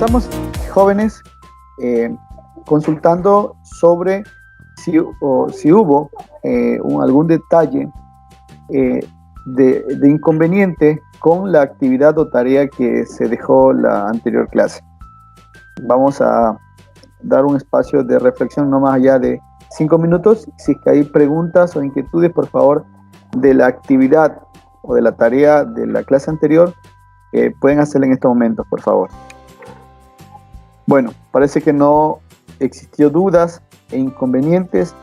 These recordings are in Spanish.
comenzamos, jóvenes, consultando sobre si hubo algún detalle de inconveniente con la actividad o tarea que se dejó la anterior clase. Vamos a dar un espacio de reflexión no más allá de 5 minutos. Si es que hay preguntas o inquietudes, por favor, de la actividad o de la tarea de la clase anterior, pueden hacerla en estos momentos, por favor. Bueno, parece que no existió dudas e inconvenientes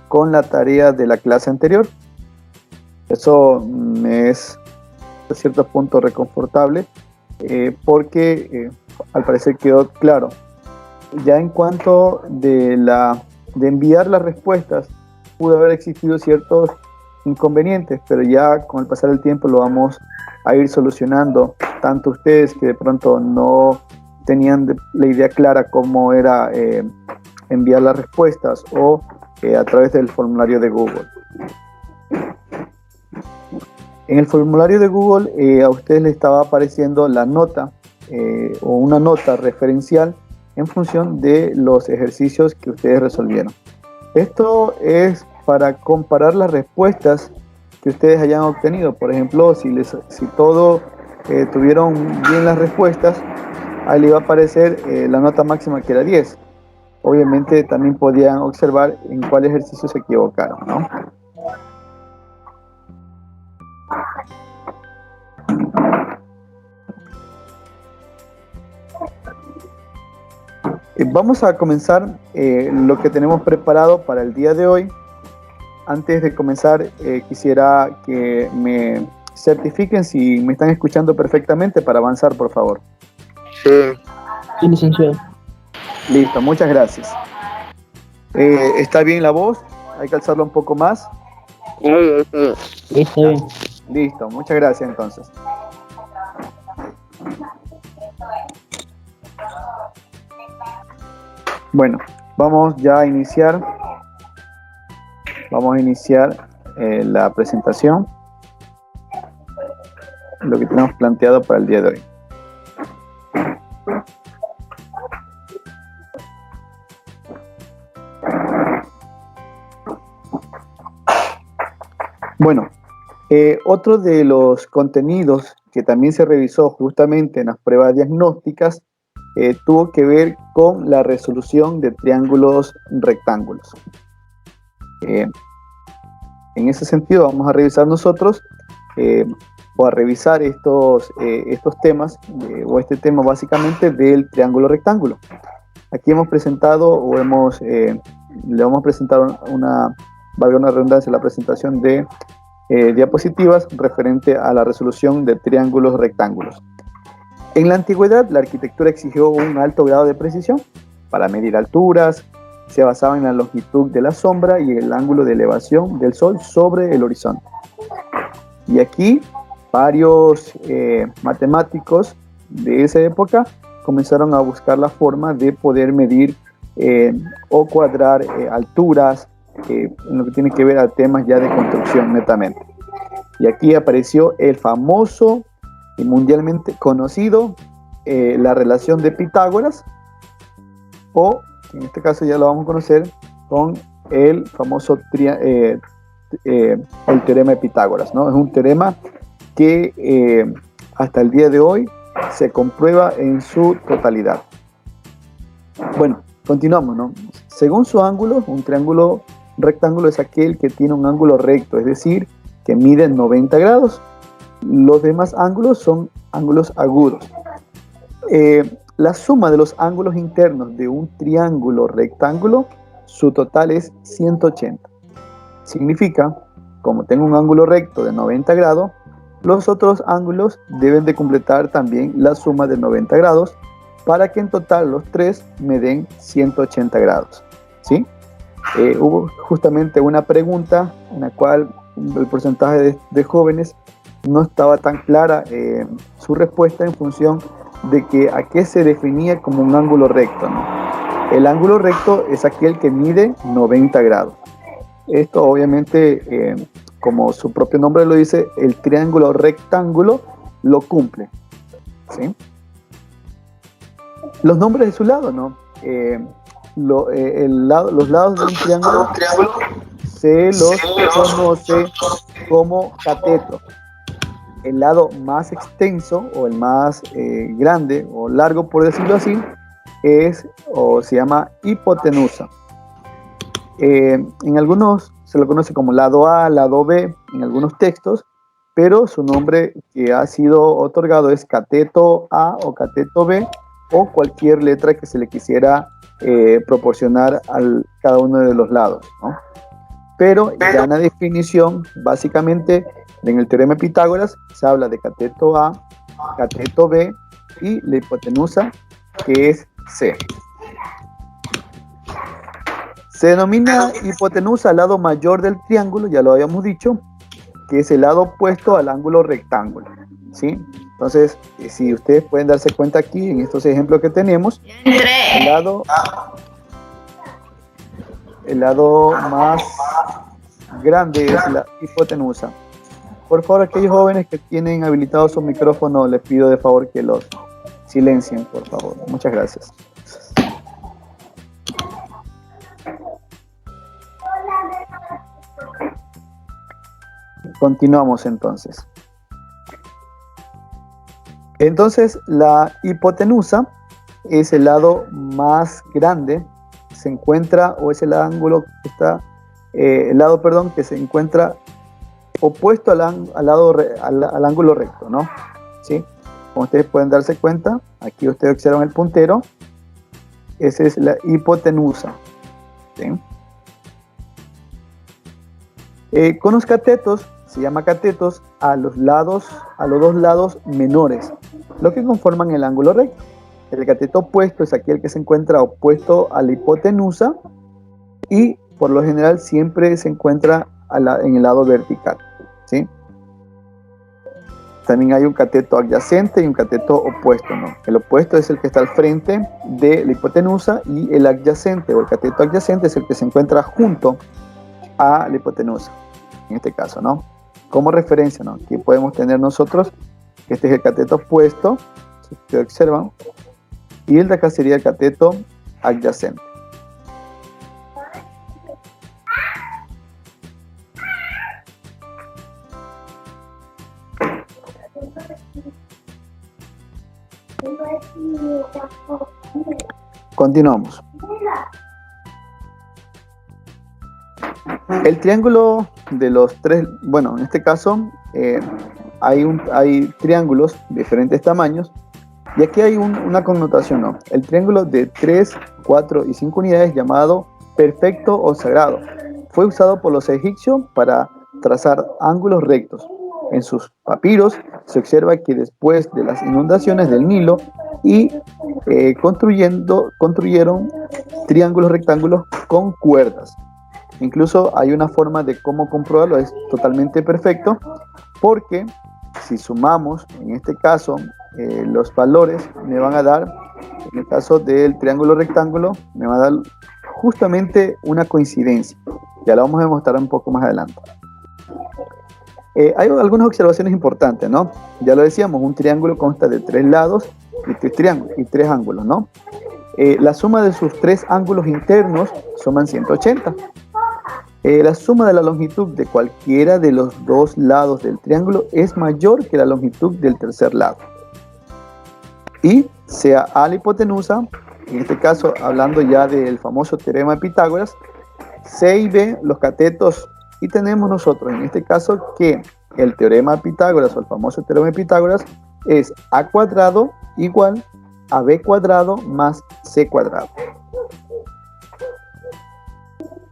con la tarea de la clase anterior. Eso me es a cierto punto reconfortable, porque al parecer quedó claro. Ya en cuanto de enviar las respuestas, pudo haber existido ciertos inconvenientes, pero ya con el pasar del tiempo lo vamos a ir solucionando, tanto ustedes que de pronto no tenían la idea clara cómo era enviar las respuestas, o a través del formulario de Google. En el formulario de Google a ustedes les estaba apareciendo la nota o una nota referencial en función de los ejercicios que ustedes resolvieron. Esto es para comparar las respuestas que ustedes hayan obtenido. Por ejemplo, si todos tuvieron bien las respuestas, ahí le va a aparecer la nota máxima, que era 10. Obviamente también podían observar en cuál ejercicio se equivocaron, ¿no? Vamos a comenzar lo que tenemos preparado para el día de hoy. Antes de comenzar, quisiera que me certifiquen si me están escuchando perfectamente para avanzar, por favor. Sí, licenciado. Listo, muchas gracias. ¿Está bien la voz? Hay que alzarla un poco más. Está bien. Listo, muchas gracias entonces. Bueno, vamos ya a iniciar. Vamos a iniciar la presentación, lo que tenemos planteado para el día de hoy. Bueno, otro de los contenidos que también se revisó justamente en las pruebas diagnósticas tuvo que ver con la resolución de triángulos rectángulos. En ese sentido vamos a revisar nosotros o a revisar estos temas o este tema básicamente del triángulo rectángulo. Aquí hemos presentado o le vamos a presentar valga una redundancia, la presentación de diapositivas referente a la resolución de triángulos rectángulos. En la antigüedad, la arquitectura exigió un alto grado de precisión para medir alturas. Se basaba en la longitud de la sombra y el ángulo de elevación del sol sobre el horizonte. Y aquí varios matemáticos de esa época comenzaron a buscar la forma de poder medir o cuadrar alturas, en lo que tiene que ver a temas ya de construcción netamente. Y aquí apareció el famoso y mundialmente conocido la relación de Pitágoras, o en este caso ya lo vamos a conocer con el famoso el teorema de Pitágoras, ¿no? Es un teorema que hasta el día de hoy se comprueba en su totalidad. Bueno, continuamos, ¿no? Según su ángulo, un triángulo rectángulo es aquel que tiene un ángulo recto, es decir, que mide 90 grados. Los demás ángulos son ángulos agudos. La suma de los ángulos internos de un triángulo rectángulo, su total es 180. Significa, como tengo un ángulo recto de 90 grados, los otros ángulos deben de completar también la suma de 90 grados para que en total los tres me den 180 grados. ¿Sí? Hubo justamente una pregunta en la cual el porcentaje de jóvenes no estaba tan clara su respuesta en función de que a qué se definía como un ángulo recto, ¿no? El ángulo recto es aquel que mide 90 grados. Esto obviamente, como su propio nombre lo dice, el triángulo rectángulo lo cumple, ¿sí? los nombres de su lado, ¿no? Los lados de un triángulo se los conoce como cateto. El lado más extenso o el más grande o largo, por decirlo así, se llama hipotenusa. En algunos se lo conoce como lado A, lado B, en algunos textos, pero su nombre que ha sido otorgado es cateto A o cateto B, o cualquier letra que se le quisiera proporcionar a cada uno de los lados, ¿no? Pero ya en la definición, básicamente, en el teorema de Pitágoras, se habla de cateto A, cateto B y la hipotenusa, que es C. Se denomina hipotenusa al lado mayor del triángulo, ya lo habíamos dicho, que es el lado opuesto al ángulo rectángulo, ¿sí? Entonces, si ustedes pueden darse cuenta aquí, en estos ejemplos que tenemos, el lado más grande es la hipotenusa. Por favor, aquellos jóvenes que tienen habilitado su micrófono, les pido de favor que los silencien, por favor. Muchas gracias. Continuamos entonces. Entonces, la hipotenusa es el lado más grande, se encuentra, o es el ángulo que está, el lado, perdón, que se encuentra opuesto al ángulo recto, ¿no? ¿Sí? Como ustedes pueden darse cuenta, aquí ustedes observan el puntero, esa es la hipotenusa, ¿sí? Con los catetos, se llama catetos a los dos lados menores, lo que conforman el ángulo recto. El cateto opuesto es aquel que se encuentra opuesto a la hipotenusa y por lo general siempre se encuentra en el lado vertical, ¿sí? También hay un cateto adyacente y un cateto opuesto, ¿no? El opuesto es el que está al frente de la hipotenusa y el adyacente o el cateto adyacente es el que se encuentra junto a la hipotenusa, en este caso, ¿no? Como referencia, ¿no? Aquí podemos tener nosotros, este es el cateto opuesto, si ustedes observan, y el de acá sería el cateto adyacente. Continuamos. El triángulo de los tres, bueno, en este caso hay triángulos de diferentes tamaños y aquí hay una connotación, ¿no? El triángulo de 3, 4 y 5 unidades llamado perfecto o sagrado fue usado por los egipcios para trazar ángulos rectos. En sus papiros se observa que después de las inundaciones del Nilo construyeron triángulos rectángulos con cuerdas. Incluso hay una forma de cómo comprobarlo, es totalmente perfecto, porque si sumamos, en este caso, los valores, me van a dar, en el caso del triángulo rectángulo, me va a dar justamente una coincidencia. Ya la vamos a demostrar un poco más adelante. Hay algunas observaciones importantes, ¿no? Ya lo decíamos, un triángulo consta de 3 lados y 3 ángulos, ¿no? La suma de sus 3 ángulos internos suman 180. La suma de la longitud de cualquiera de los 2 lados del triángulo es mayor que la longitud del tercer lado. Y sea A la hipotenusa, en este caso hablando ya del famoso teorema de Pitágoras, C y B los catetos, y tenemos nosotros en este caso que el teorema de Pitágoras o el famoso teorema de Pitágoras es A cuadrado igual a B cuadrado más C cuadrado.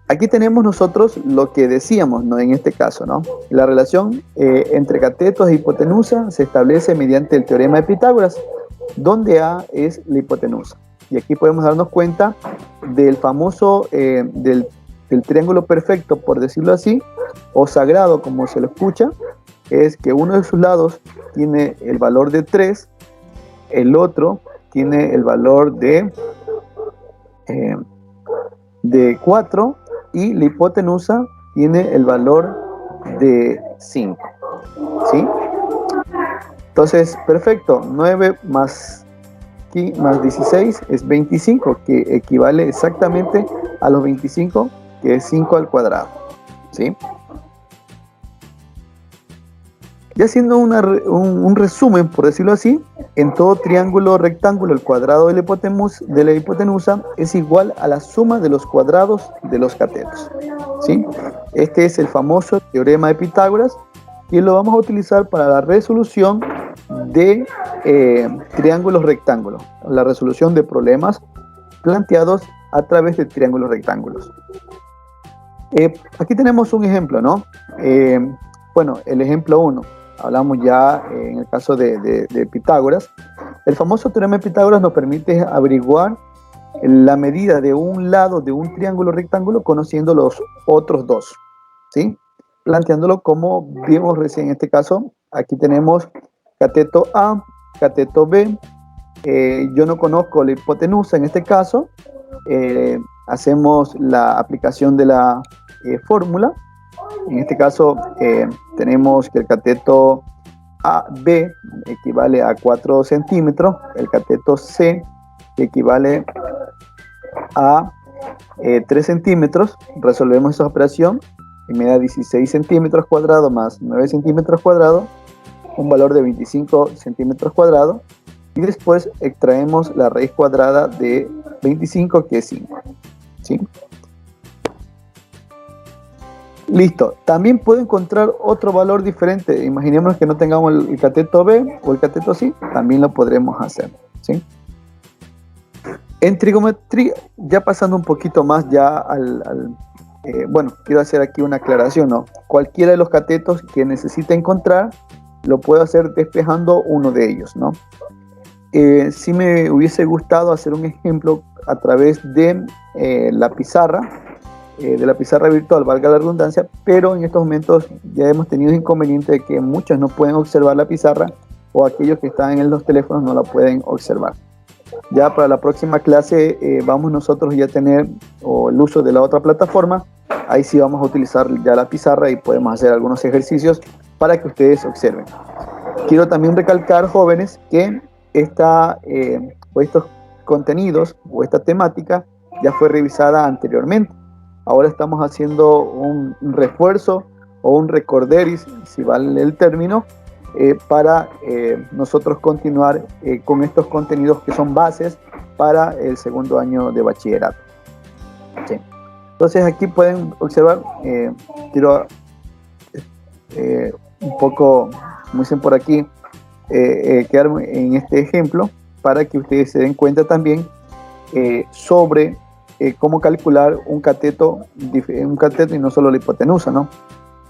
Aquí tenemos nosotros lo que decíamos, ¿no? En este caso, ¿no? La relación entre catetos e hipotenusa se establece mediante el teorema de Pitágoras, donde A es la hipotenusa. Y aquí podemos darnos cuenta del famoso, del triángulo perfecto, por decirlo así, o sagrado, como se lo escucha, es que uno de sus lados tiene el valor de 3, el otro tiene el valor de 4, y la hipotenusa tiene el valor de 5, ¿sí? Entonces, perfecto, 9 más más 16 es 25, que equivale exactamente a los 25, que es 5 al cuadrado, ¿sí? Y haciendo un resumen, por decirlo así, en todo triángulo rectángulo, el cuadrado de la hipotenusa es igual a la suma de los cuadrados de los catetos, ¿sí? Este es el famoso teorema de Pitágoras, y lo vamos a utilizar para la resolución de triángulos rectángulos, la resolución de problemas planteados a través de triángulos rectángulos. Aquí tenemos un ejemplo, ¿no? Bueno, el ejemplo 1. Hablamos ya en el caso de Pitágoras. El famoso teorema de Pitágoras nos permite averiguar la medida de un lado de un triángulo rectángulo conociendo los otros dos, ¿sí? Planteándolo como vimos recién en este caso. Aquí tenemos cateto A, cateto B. Yo no conozco la hipotenusa en este caso. Hacemos la aplicación de la fórmula. En este caso tenemos que el cateto AB equivale a 4 centímetros, el cateto C equivale a 3 centímetros. Resolvemos esa operación y me da 16 centímetros cuadrados más 9 centímetros cuadrados, un valor de 25 centímetros cuadrados, y después extraemos la raíz cuadrada de 25, que es 5, ¿sí? Listo. También puedo encontrar otro valor diferente. Imaginemos que no tengamos el cateto B o el cateto C, también lo podremos hacer, ¿sí? En trigonometría, ya pasando un poquito más ya bueno, quiero hacer aquí una aclaración, ¿no? Cualquiera de los catetos que necesite encontrar, lo puedo hacer despejando uno de ellos, ¿no? Sí me hubiese gustado hacer un ejemplo a través de la pizarra virtual, valga la redundancia, pero en estos momentos ya hemos tenido inconveniente de que muchos no pueden observar la pizarra, o aquellos que están en los teléfonos no la pueden observar. Ya para la próxima clase vamos nosotros ya a tener el uso de la otra plataforma. Ahí sí vamos a utilizar ya la pizarra y podemos hacer algunos ejercicios para que ustedes observen. Quiero también recalcar, jóvenes, que estos contenidos o esta temática ya fue revisada anteriormente. Ahora estamos haciendo un refuerzo o un recorderis, si vale el término, para nosotros continuar con estos contenidos que son bases para el segundo año de bachillerato. Sí. Entonces aquí pueden observar, quiero un poco, como dicen por aquí, quedarme en este ejemplo para que ustedes se den cuenta también sobre cómo calcular un cateto y no solo la hipotenusa, ¿no?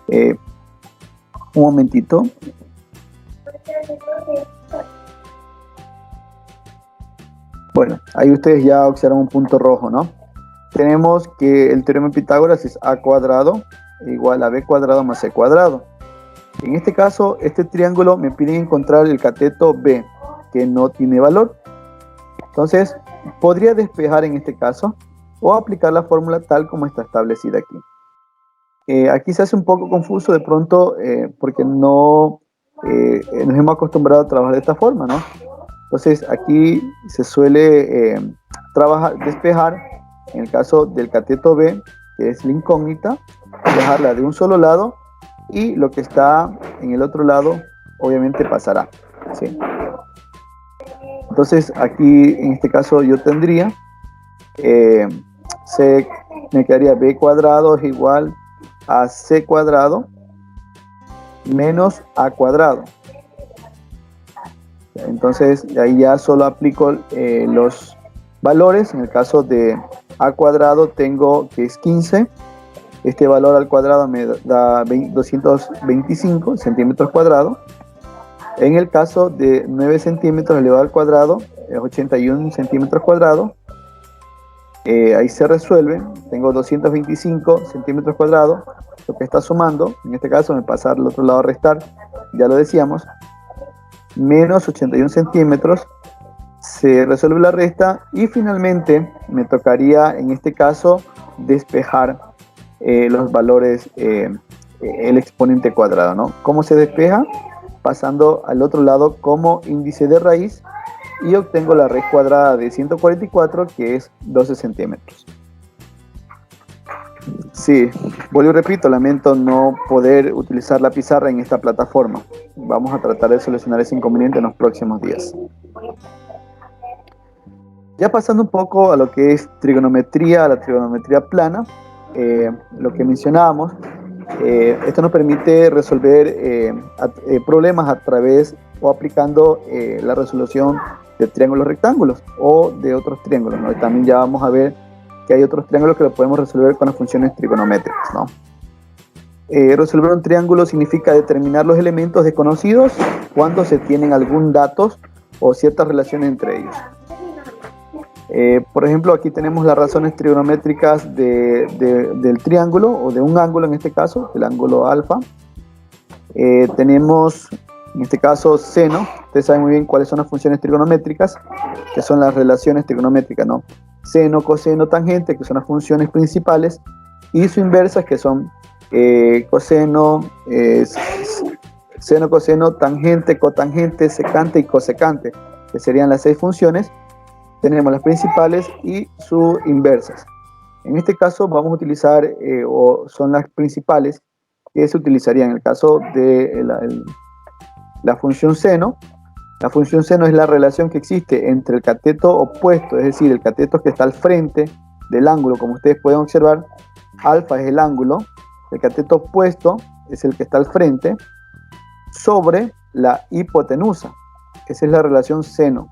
Un momentito. Bueno, ahí ustedes ya observan un punto rojo, ¿no? Tenemos que el teorema de Pitágoras es a cuadrado igual a b cuadrado más c cuadrado. En este caso, este triángulo me pide encontrar el cateto B, que no tiene valor. Entonces, podría despejar en este caso o aplicar la fórmula tal como está establecida aquí. Aquí se hace un poco confuso de pronto porque no nos hemos acostumbrado a trabajar de esta forma, ¿no? Entonces, aquí se suele despejar en el caso del cateto B, que es la incógnita, dejarla de un solo lado y lo que está en el otro lado obviamente pasará, ¿sí? Entonces aquí en este caso yo tendría me quedaría b cuadrado es igual a c cuadrado menos a cuadrado. Entonces ahí ya solo aplico los valores. En el caso de a cuadrado tengo que es 15. Este valor al cuadrado me da 225 centímetros cuadrados. En el caso de 9 centímetros elevado al cuadrado es 81 centímetros cuadrados. Ahí se resuelve. Tengo 225 centímetros cuadrados, lo que está sumando. En este caso me pasa al otro lado a restar, ya lo decíamos, menos 81 centímetros. Se resuelve la resta y finalmente me tocaría en este caso despejar los valores, el exponente cuadrado, ¿no? ¿Cómo se despeja? Pasando al otro lado como índice de raíz y obtengo la raíz cuadrada de 144, que es 12 centímetros. Sí, vuelvo y repito, lamento no poder utilizar la pizarra en esta plataforma. Vamos a tratar de solucionar ese inconveniente en los próximos días. Ya pasando un poco a lo que es trigonometría, la trigonometría plana, lo que mencionábamos, esto nos permite resolver problemas a través o aplicando la resolución de triángulos rectángulos o de otros triángulos, ¿no? Y también ya vamos a ver que hay otros triángulos que lo podemos resolver con las funciones trigonométricas, ¿no? Resolver un triángulo significa determinar los elementos desconocidos cuando se tienen algún datos o ciertas relaciones entre ellos. Por ejemplo, aquí tenemos las razones trigonométricas del triángulo o de un ángulo, en este caso, el ángulo alfa. Tenemos, en este caso, seno. Ustedes saben muy bien cuáles son las funciones trigonométricas, que son las relaciones trigonométricas, ¿no? Seno, coseno, tangente, que son las funciones principales, y su inversa, que son coseno, seno, coseno, tangente, cotangente, secante y cosecante, que serían las 6 funciones. Tenemos las principales y sus inversas. En este caso vamos a utilizar, o son las principales, que se utilizarían en el caso de la función seno. La función seno es la relación que existe entre el cateto opuesto, es decir, el cateto que está al frente del ángulo, como ustedes pueden observar. Alfa es el ángulo, el cateto opuesto es el que está al frente, sobre la hipotenusa. Esa es la relación seno.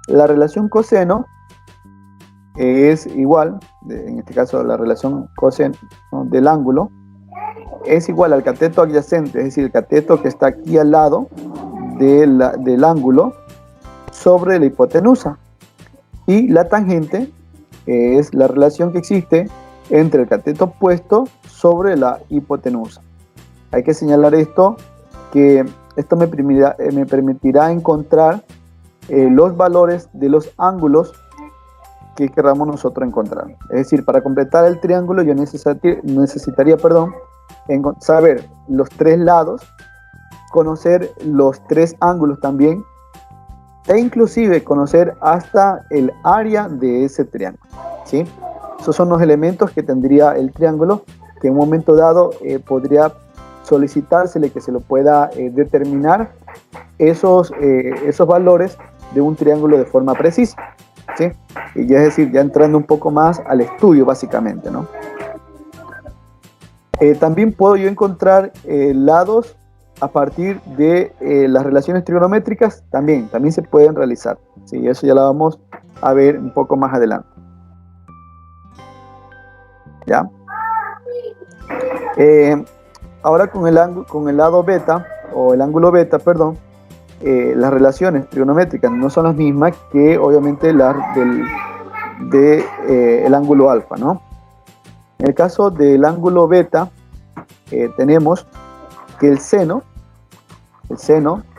La relación coseno es igual, en este caso la relación coseno, ¿no?, del ángulo, es igual al cateto adyacente, es decir, el cateto que está aquí al lado del ángulo sobre la hipotenusa. Y la tangente es la relación que existe entre el cateto opuesto sobre la hipotenusa. Hay que señalar esto, que esto me permitirá encontrar los valores de los ángulos que queramos nosotros encontrar. Es decir, para completar el triángulo yo necesitaría saber los 3 lados, conocer los 3 ángulos también, e inclusive conocer hasta el área de ese triángulo, ¿sí? Esos son los elementos que tendría el triángulo, que en un momento dado podría solicitársele que se lo pueda determinar esos valores de un triángulo de forma precisa, ¿sí? Y ya, es decir, ya entrando un poco más al estudio básicamente, ¿no? También puedo yo encontrar lados a partir de las relaciones trigonométricas, también se pueden realizar, ¿sí? Eso ya lo vamos a ver un poco más adelante. ¿Ya? Ahora con el lado beta, o el ángulo beta, perdón, las relaciones trigonométricas no son las mismas que obviamente las del ángulo alfa, ¿no? En el caso del ángulo beta, tenemos que el seno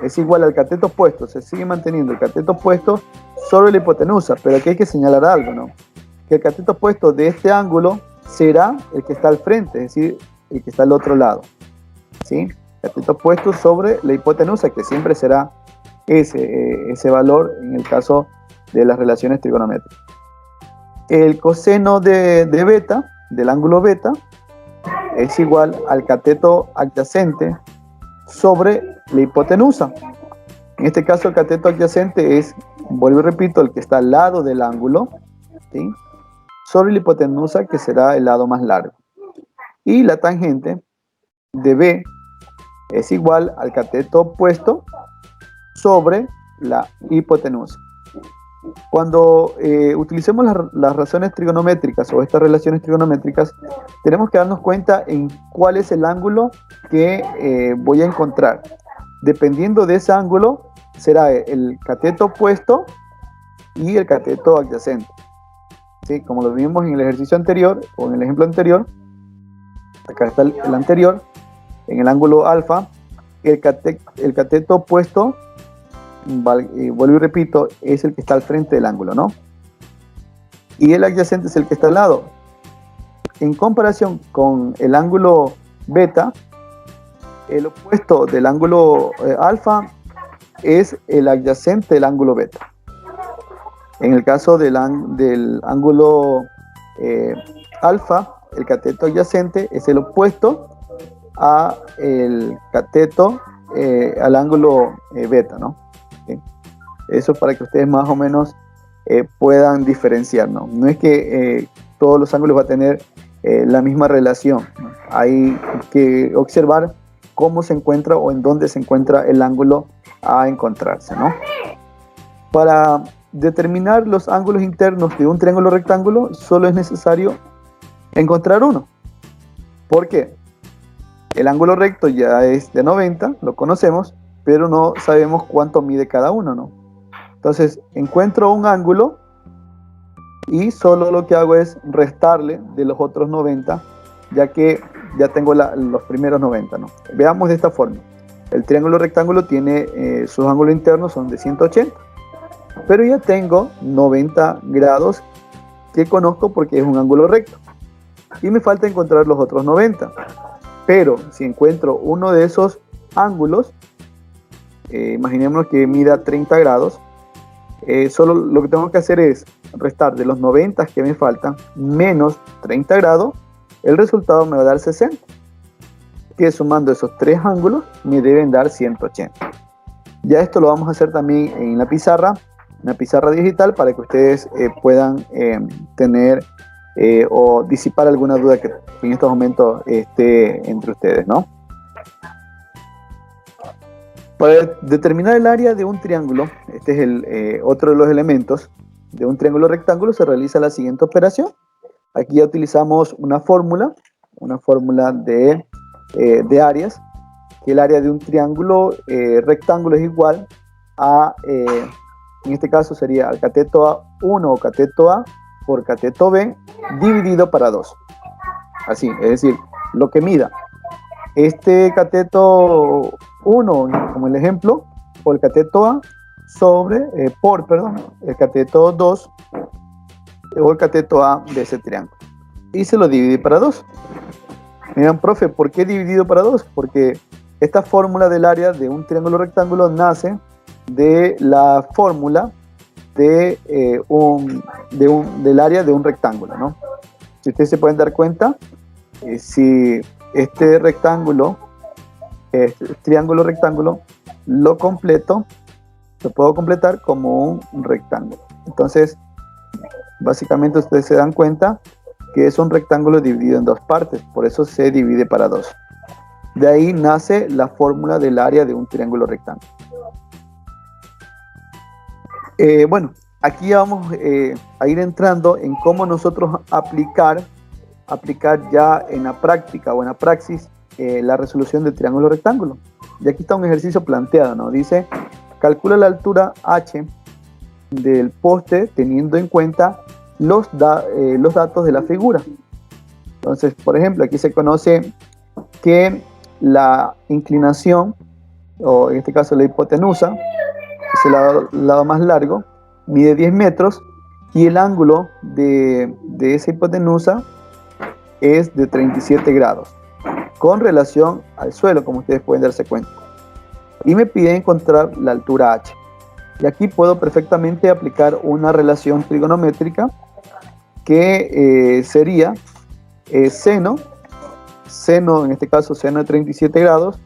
es igual al cateto opuesto, se sigue manteniendo el cateto opuesto sobre la hipotenusa, pero aquí hay que señalar algo, ¿no? Que el cateto opuesto de este ángulo será el que está al frente, es decir, el que está al otro lado, ¿sí? Cateto opuesto sobre la hipotenusa, que siempre será ese valor en el caso de las relaciones trigonométricas. El coseno de beta, del ángulo beta, es igual al cateto adyacente sobre la hipotenusa. En este caso el cateto adyacente es, vuelvo y repito, el que está al lado del ángulo, ¿sí?, sobre la hipotenusa, que será el lado más largo. Y la tangente de B es igual al cateto opuesto sobre la hipotenusa. Cuando utilicemos las razones trigonométricas o estas relaciones trigonométricas, tenemos que darnos cuenta en cuál es el ángulo que voy a encontrar. Dependiendo de ese ángulo, será el cateto opuesto y el cateto adyacente, ¿sí? Como lo vimos en el ejercicio anterior o en el ejemplo anterior, acá está el anterior, en el ángulo alfa, el cateto opuesto, vuelvo y repito, es el que está al frente del ángulo, ¿no? Y el adyacente es el que está al lado. En comparación con el ángulo beta, el opuesto del ángulo alfa es el adyacente del ángulo beta. En el caso del ángulo alfa, el cateto adyacente es el opuesto a el cateto al ángulo beta, ¿no? ¿Sí? Eso para que ustedes más o menos puedan diferenciar, ¿no? No es que todos los ángulos van a tener la misma relación, ¿no? Hay que observar cómo se encuentra o en dónde se encuentra el ángulo a encontrarse, ¿no? Para determinar los ángulos internos de un triángulo rectángulo, solo es necesario encontrar uno. ¿Por qué? El ángulo recto ya es de 90, lo conocemos, pero no sabemos cuánto mide cada uno, ¿no? Entonces, encuentro un ángulo y solo lo que hago es restarle de los otros 90, ya que ya tengo los primeros 90, ¿no? Veamos de esta forma. El triángulo rectángulo tiene sus ángulos internos, son de 180, pero ya tengo 90 grados que conozco porque es un ángulo recto. Y me falta encontrar los otros 90. Pero si encuentro uno de esos ángulos, imaginémonos que mida 30 grados, solo lo que tengo que hacer es restar de los 90 que me faltan menos 30 grados, el resultado me va a dar 60, que sumando esos tres ángulos me deben dar 180. Ya esto lo vamos a hacer también en la pizarra digital, para que ustedes puedan tener o disipar alguna duda que en estos momentos esté entre ustedes, ¿no? Para determinar el área de un triángulo, este es otro de los elementos de un triángulo rectángulo, se realiza la siguiente operación. Aquí ya utilizamos una fórmula de áreas, que el área de un triángulo rectángulo es igual a, en este caso sería al cateto A1 o cateto A por cateto B dividido para 2. Así, es decir, lo que mida este cateto 1, como el ejemplo, o el cateto A por el cateto 2 o el cateto A de ese triángulo. Y se lo divide para 2. Miren, profe, ¿por qué dividido para 2? Porque esta fórmula del área de un triángulo rectángulo nace de la fórmula del área de un rectángulo, ¿no? Si ustedes se pueden dar cuenta, si este triángulo rectángulo, lo puedo completar como un rectángulo. Entonces, básicamente ustedes se dan cuenta que es un rectángulo dividido en dos partes, por eso se divide para 2. De ahí nace la fórmula del área de un triángulo rectángulo. Bueno, aquí ya vamos a ir entrando en cómo nosotros aplicar ya en la práctica o en la praxis la resolución del triángulo rectángulo. Y aquí está un ejercicio planteado, ¿no? Dice, calcula la altura H del poste teniendo en cuenta los datos de la figura. Entonces, por ejemplo, aquí se conoce que la inclinación, o en este caso la hipotenusa, es el lado más largo, mide 10 metros, y el ángulo de esa hipotenusa es de 37 grados, con relación al suelo, como ustedes pueden darse cuenta. Y me pide encontrar la altura H. Y aquí puedo perfectamente aplicar una relación trigonométrica que sería seno, en este caso seno de 37 grados,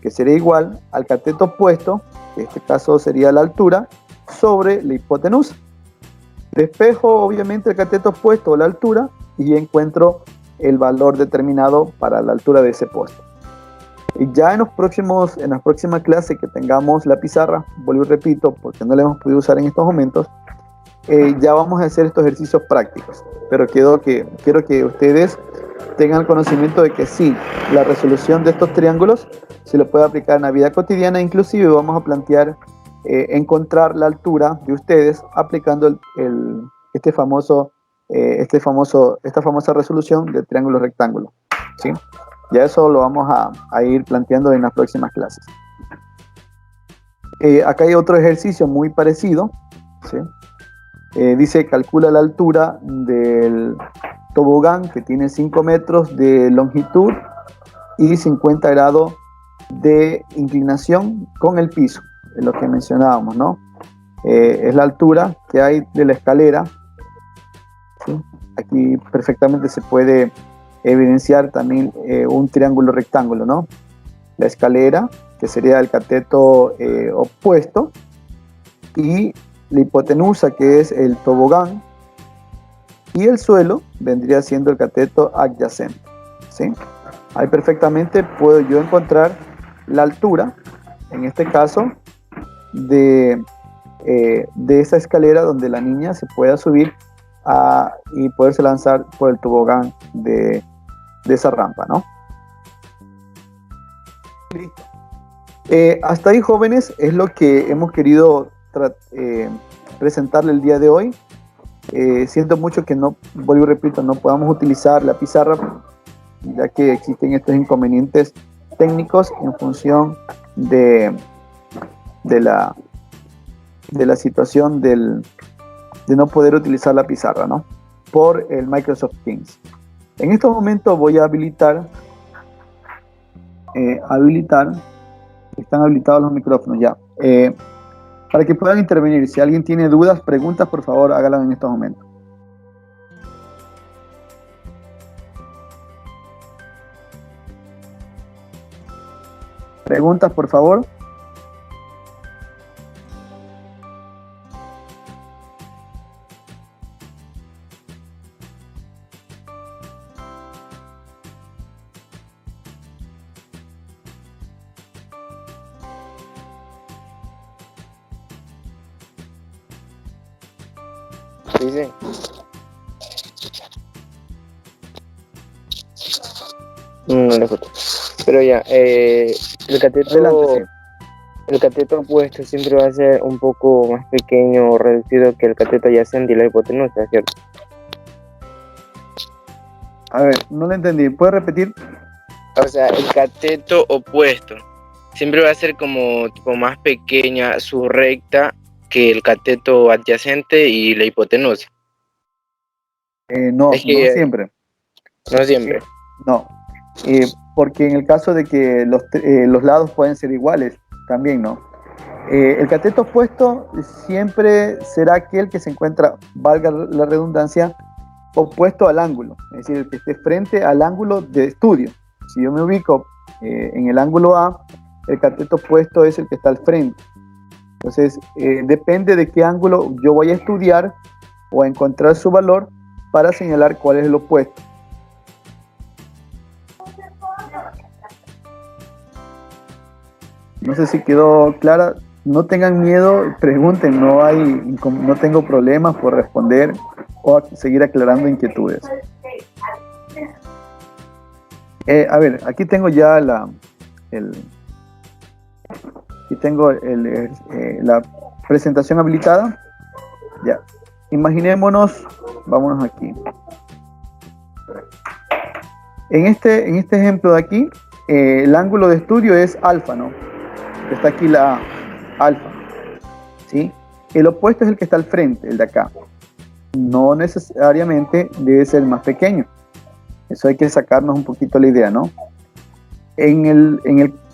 que sería igual al cateto opuesto, que en este caso sería la altura, sobre la hipotenusa. Despejo obviamente el cateto opuesto o la altura y encuentro el valor determinado para la altura de ese poste. Y ya en las próximas clases que tengamos la pizarra, vuelvo y repito, porque no la hemos podido usar en estos momentos, ya vamos a hacer estos ejercicios prácticos. Pero quiero que ustedes tengan el conocimiento de que sí, la resolución de estos triángulos se lo puede aplicar en la vida cotidiana. Inclusive vamos a plantear encontrar la altura de ustedes aplicando esta famosa resolución del triángulo rectángulo, ¿sí? Ya eso lo vamos a ir planteando en las próximas clases. Acá hay otro ejercicio muy parecido, ¿sí? Dice, calcula la altura del tobogán que tiene 5 metros de longitud y 50 grados de inclinación con el piso, es lo que mencionábamos, ¿no? es la altura que hay de la escalera, ¿sí? Aquí perfectamente se puede evidenciar también un triángulo rectángulo, ¿no? La escalera, que sería el cateto opuesto, y la hipotenusa, que es el tobogán, y el suelo vendría siendo el cateto adyacente, ¿sí? Ahí perfectamente puedo yo encontrar la altura, en este caso, de esa escalera donde la niña se pueda subir y poderse lanzar por el tobogán de esa rampa, ¿no? Listo. Hasta ahí, jóvenes, es lo que hemos querido presentarle el día de hoy. Siento mucho que no, vuelvo y repito, no podamos utilizar la pizarra, ya que existen estos inconvenientes técnicos en función de la situación de no poder utilizar la pizarra, ¿no? Por el Microsoft Teams. En estos momentos voy a habilitar, están habilitados los micrófonos ya, para que puedan intervenir. Si alguien tiene dudas, preguntas, por favor, háganlas en estos momentos. Preguntas, por favor. Sí, sí. No lo escucho. Pero ya, Adelante, sí. el cateto opuesto siempre va a ser un poco más pequeño o reducido que el cateto adyacente y la hipotenusa, ¿cierto? A ver, no lo entendí. ¿Puedes repetir? O sea, el cateto opuesto siempre va a ser como tipo más pequeña su recta que el cateto adyacente y la hipotenusa. No, Es no que siempre. no siempre. No, porque en el caso de que los lados pueden ser iguales, también no. El cateto opuesto siempre será aquel que se encuentra, valga la redundancia, opuesto al ángulo, es decir, el que esté frente al ángulo de estudio. Si yo me ubico en el ángulo A, el cateto opuesto es el que está al frente. Entonces, depende de qué ángulo yo voy a estudiar o a encontrar su valor para señalar cuál es el opuesto. No sé si quedó clara. No tengan miedo, pregunten, no tengo problemas por responder o seguir aclarando inquietudes. A ver, aquí tengo ya la presentación habilitada. Ya, imaginémonos, vámonos aquí. En este ejemplo de aquí, el ángulo de estudio es alfa, ¿no? Está aquí la alfa, ¿sí? El opuesto es el que está al frente, el de acá. No necesariamente debe ser el más pequeño. Eso hay que sacarnos un poquito la idea, ¿no? En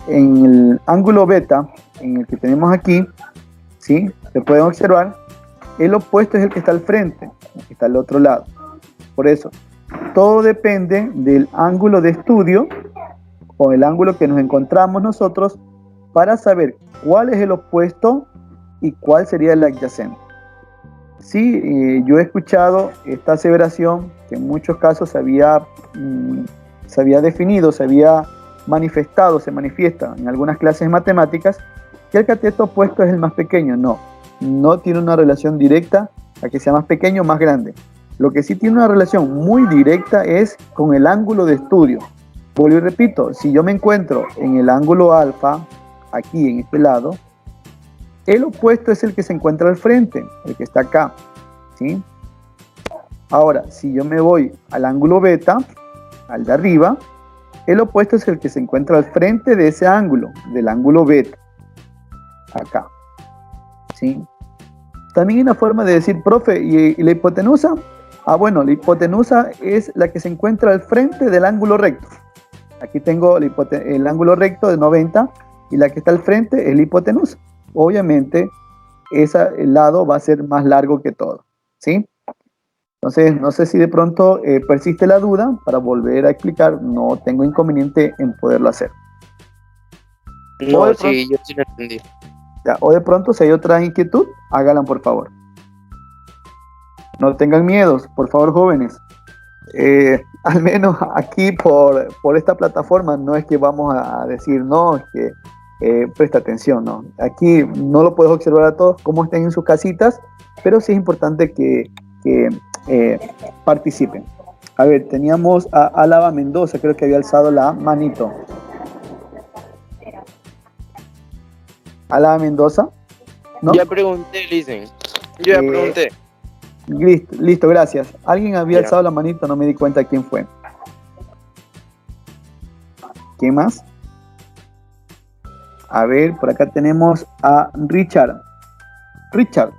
el ángulo beta, en el que tenemos aquí, ¿sí? Se pueden observar, el opuesto es el que está al frente, el que está al otro lado. Por eso, todo depende del ángulo de estudio o el ángulo que nos encontramos nosotros para saber cuál es el opuesto y cuál sería el adyacente. Sí, yo he escuchado esta aseveración que en muchos casos se había definido, se había manifestado, se manifiesta en algunas clases de matemáticas, que el cateto opuesto es el más pequeño. No tiene una relación directa a que sea más pequeño o más grande. Lo que sí tiene una relación muy directa es con el ángulo de estudio. Vuelvo y repito, si yo me encuentro en el ángulo alfa, aquí en este lado, el opuesto es el que se encuentra al frente, el que está acá, ¿sí? Ahora, si yo me voy al ángulo beta, al de arriba, el opuesto es el que se encuentra al frente de ese ángulo, del ángulo beta, acá, ¿sí? También hay una forma de decir, profe, ¿y la hipotenusa? Ah, bueno, la hipotenusa es la que se encuentra al frente del ángulo recto. Aquí tengo el ángulo recto de 90 y la que está al frente es la hipotenusa. Obviamente, ese lado va a ser más largo que todo, ¿sí? Entonces, no sé si de pronto persiste la duda, para volver a explicar, no tengo inconveniente en poderlo hacer. O No, de pronto, sí, yo sí lo entendí. ya, o de pronto, si hay otra inquietud, háganla por favor. No tengan miedos, por favor, jóvenes. Al menos aquí por esta plataforma no es que vamos a decir, no, es que presta atención, ¿no? Aquí no lo puedes observar a todos cómo estén en sus casitas, pero sí es importante que participen. A ver, teníamos a Álava Mendoza, creo que había alzado la manito. Álava Mendoza, ¿no? Ya pregunté, Listen. Yo ya pregunté. Listo, gracias. Alguien había Ya. alzado la manito, no me di cuenta quién fue. ¿Quién más? A ver, por acá tenemos a Richard. Richard.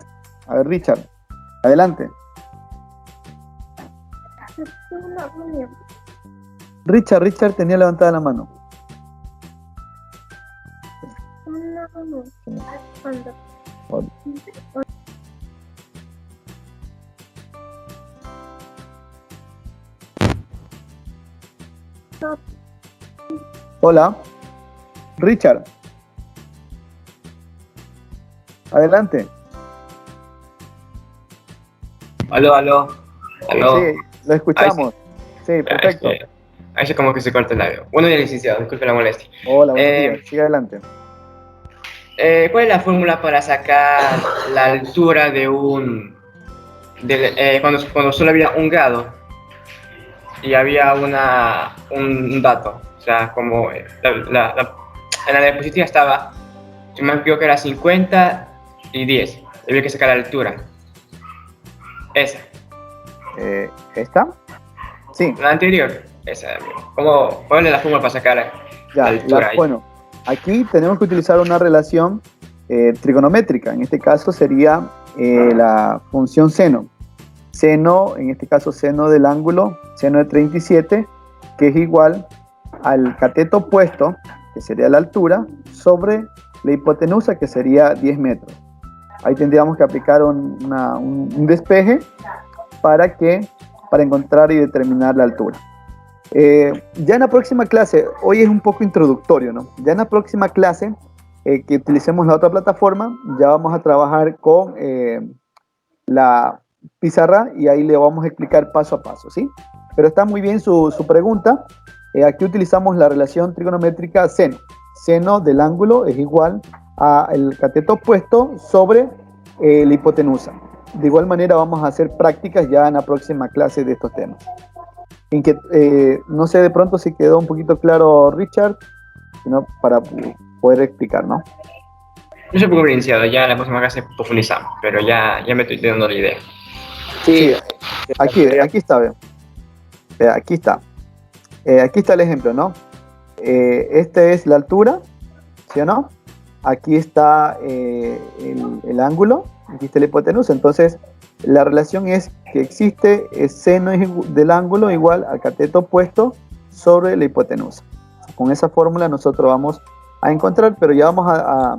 A ver, Richard. Adelante. Richard tenía levantada la mano. Hola. Richard. Adelante. Aló. Sí, lo escuchamos. Sí, perfecto. Ahí sí como que se corta el audio. Bueno, ya licenciado, disculpe la molestia. Hola, buenos días. Sigue adelante. ¿Cuál es la fórmula para sacar la altura de cuando solo había un grado y había un dato? O sea, como en la diapositiva estaba, si me equivoco, era 50 y 10. Había que sacar la altura. Esa. ¿Esta? Sí. La anterior. Esa. ¿Cuál es la fórmula para sacar la altura? Bueno, aquí tenemos que utilizar una relación trigonométrica. En este caso sería la función seno. Seno, en este caso seno del ángulo, seno de 37, que es igual al cateto opuesto, que sería la altura, sobre la hipotenusa, que sería 10 metros. Ahí tendríamos que aplicar un despeje para encontrar y determinar la altura. Ya en la próxima clase, hoy es un poco introductorio, ¿no? Ya en la próxima clase, que utilicemos la otra plataforma, ya vamos a trabajar con la pizarra y ahí le vamos a explicar paso a paso, ¿sí? Pero está muy bien su pregunta. Aquí utilizamos la relación trigonométrica seno. Seno del ángulo es igual al cateto opuesto sobre la hipotenusa. De igual manera vamos a hacer prácticas ya en la próxima clase de estos temas. No sé de pronto si quedó un poquito claro, Richard, sino para poder explicar, ¿no? No se preocupe, iniciado, ya en la próxima clase profundizamos, pero ya me estoy dando la idea. Sí, aquí está, vean. Aquí está. Aquí está el ejemplo, ¿no? Esta es la altura, ¿sí o no? Aquí está el ángulo, aquí está la hipotenusa. Entonces, la relación es que existe seno del ángulo igual al cateto opuesto sobre la hipotenusa. Con esa fórmula nosotros vamos a encontrar, pero ya vamos a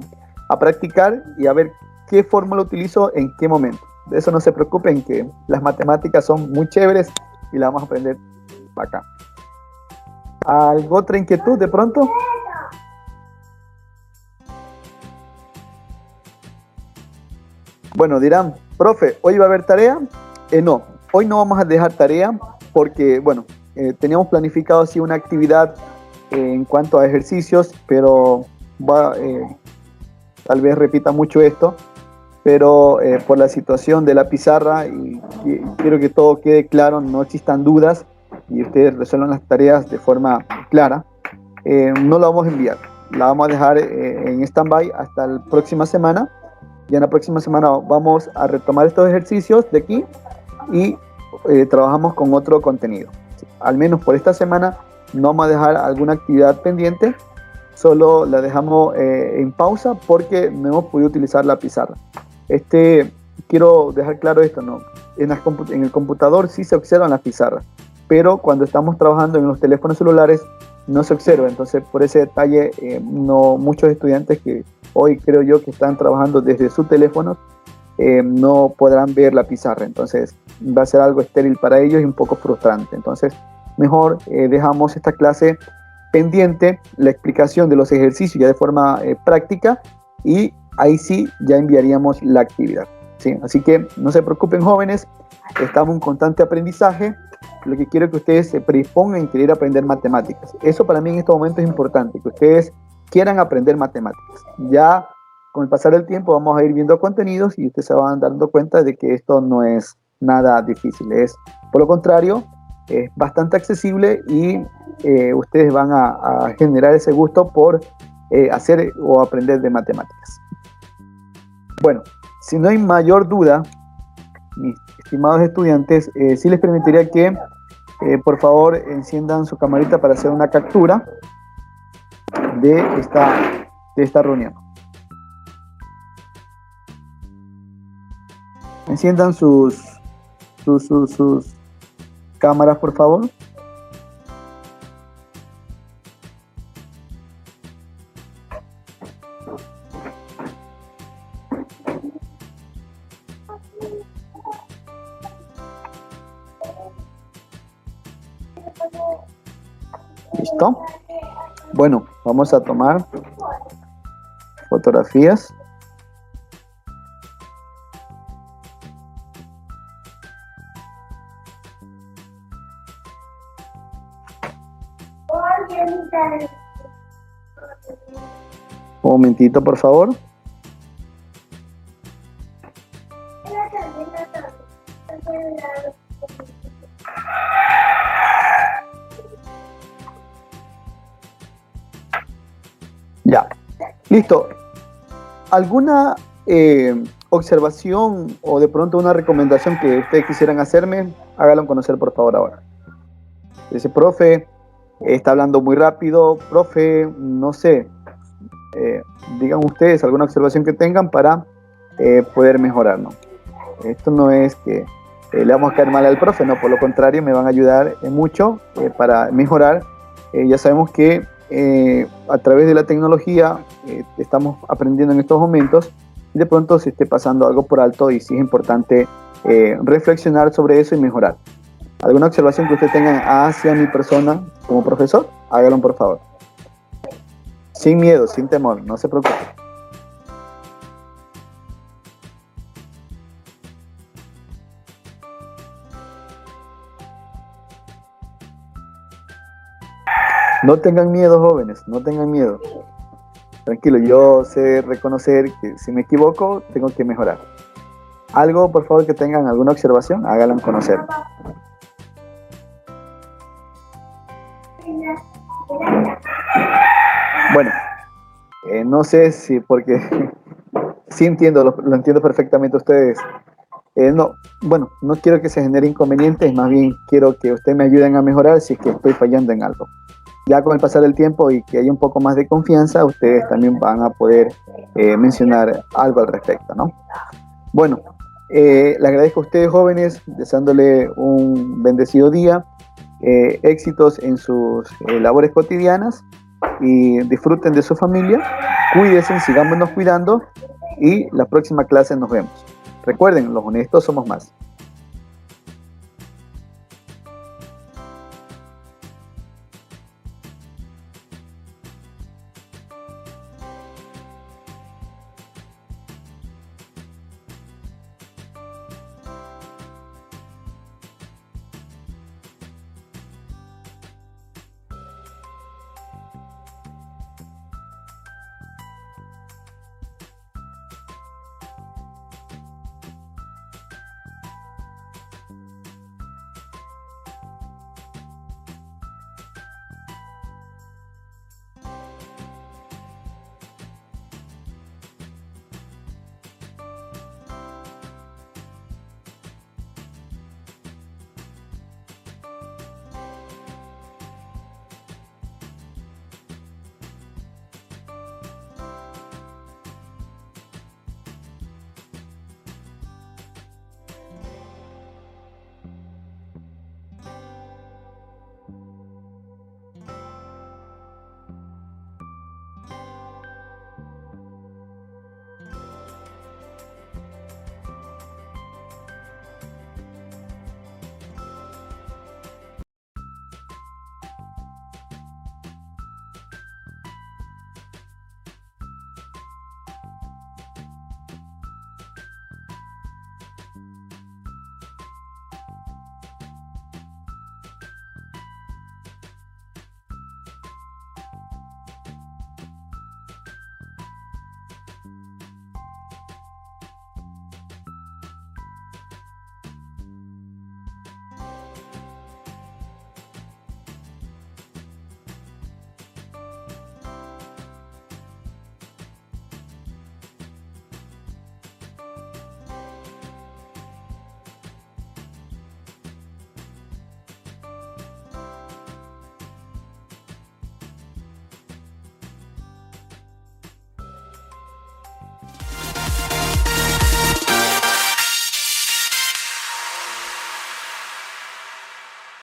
practicar y a ver qué fórmula utilizo en qué momento. De eso no se preocupen, que las matemáticas son muy chéveres y las vamos a aprender acá. ¿Alguna otra inquietud de pronto? Bueno, dirán, profe, ¿hoy va a haber tarea? No, hoy no vamos a dejar tarea porque, bueno, teníamos planificado así una actividad en cuanto a ejercicios, pero tal vez repita mucho esto, pero por la situación de la pizarra y quiero que todo quede claro, no existan dudas y ustedes resuelvan las tareas de forma clara, no la vamos a enviar, la vamos a dejar en stand-by hasta la próxima semana. Ya en la próxima semana vamos a retomar estos ejercicios de aquí y trabajamos con otro contenido. Al menos por esta semana no vamos a dejar alguna actividad pendiente, solo la dejamos en pausa porque no hemos podido utilizar la pizarra. Quiero dejar claro esto, ¿no? En el computador sí se observan las pizarras, pero cuando estamos trabajando en los teléfonos celulares no se observa. Entonces, por ese detalle, no muchos estudiantes que hoy creo yo que están trabajando desde su teléfono, no podrán ver la pizarra, entonces va a ser algo estéril para ellos y un poco frustrante. Entonces mejor dejamos esta clase pendiente, la explicación de los ejercicios ya de forma práctica, y ahí sí ya enviaríamos la actividad, ¿sí? Así que no se preocupen, jóvenes, estamos en constante aprendizaje. Lo que quiero es que ustedes se predispongan en querer aprender matemáticas. Eso para mí en este momento es importante, que ustedes quieran aprender matemáticas. Ya con el pasar del tiempo vamos a ir viendo contenidos y ustedes se van dando cuenta de que esto no es nada difícil. Es, por lo contrario, es bastante accesible y ustedes van a generar ese gusto por hacer o aprender de matemáticas. Bueno, si no hay mayor duda, mis estimados estudiantes, sí les permitiría que por favor enciendan su camarita para hacer una captura de esta reunión. Enciendan sus cámaras, por favor. ¿Listo? Bueno, vamos a tomar fotografías. Un momentito, por favor. Ya, listo. ¿Alguna observación o de pronto una recomendación que ustedes quisieran hacerme? Háganlo conocer, por favor, ahora. Dice, profe, está hablando muy rápido. Profe, no sé. Digan ustedes alguna observación que tengan para poder mejorar, ¿no? Esto no es que le vamos a caer mal al profe, no, por lo contrario, me van a ayudar mucho para mejorar. Ya sabemos que a través de la tecnología estamos aprendiendo en estos momentos y de pronto se esté pasando algo por alto y sí es importante reflexionar sobre eso y mejorar. ¿Alguna observación que ustedes tengan hacia mi persona como profesor? Háganlo, por favor. Sin miedo, sin temor, no se preocupen. No tengan miedo, jóvenes, no tengan miedo. Tranquilo, yo sé reconocer que si me equivoco, tengo que mejorar. Algo, por favor, que tengan alguna observación, háganlo conocer. Bueno, no sé si, porque sí entiendo, lo entiendo perfectamente ustedes. No, bueno, no quiero que se genere inconvenientes, más bien quiero que ustedes me ayuden a mejorar si es que estoy fallando en algo. Ya con el pasar del tiempo y que haya un poco más de confianza, ustedes también van a poder mencionar algo al respecto, ¿no? Bueno, les agradezco a ustedes, jóvenes, deseándole un bendecido día, éxitos en sus labores cotidianas y disfruten de su familia, cuídense, sigámonos cuidando y la próxima clase nos vemos. Recuerden, los honestos somos más.